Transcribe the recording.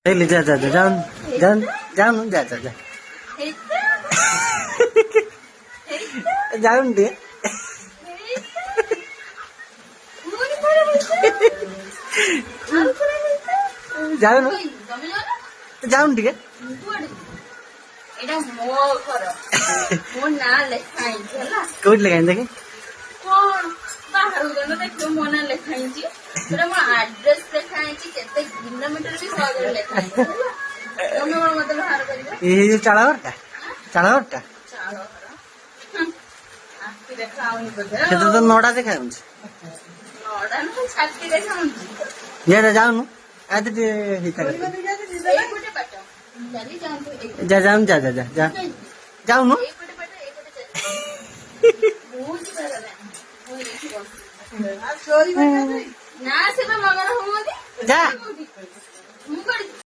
ले जा जा जा जान जान जान जा जा जा जाऊन दे जाऊन जाऊन ठीक है এটা ମୋ ଘର ମୋ ନାଁ ଲେଖା ହେଇଛି ହେଲା କୋଉଠି ଲେଖା ଦେଖେ କଣ ବାହାରକୁ ଗଲେ ଦେଖିବ ମୋ ନାଁ ଲେଖା ହେଇଛି ସେଟା ମୋ ଆଡ୍ରେସ ଲେଖା ହେଇଛି କେତେ କିଲୋମିଟର ବି ସହଜରେ ଲେଖା ହେଇଛି ହେଲା ତମେ କଣ ମତେ ବାହାର କରିବ ଏଇ ଯୋଉ ଚାଳ ଘରଟା ଚାଳ ଘର ଆଖି ଦେଖାଉନି ବୋଧେ ସେଟା ତ ନଡା ଦେଖା ଯାଉଛି ନଡା ନୁହଁ ଛାତି ଦେଖାଉନି ଯା ଯାଉନୁ ଆଜି ଟିକେ ହେଇଥା ଏଇପଟେ ବାଟ ଚାଲି ଯାଆନ୍ତୁ जा जाऊन जा जा जा जा जाऊन ଏଇପଟେ ବାଟ ଏଇପଟେ ଚାଲି ବହୁତ ଜାଗା ମୁଁ ଏଇଠି ବସିଛି ନା ସେ ବା ମଗର ହଉନି जा ମୁଁ କୁଆଡେ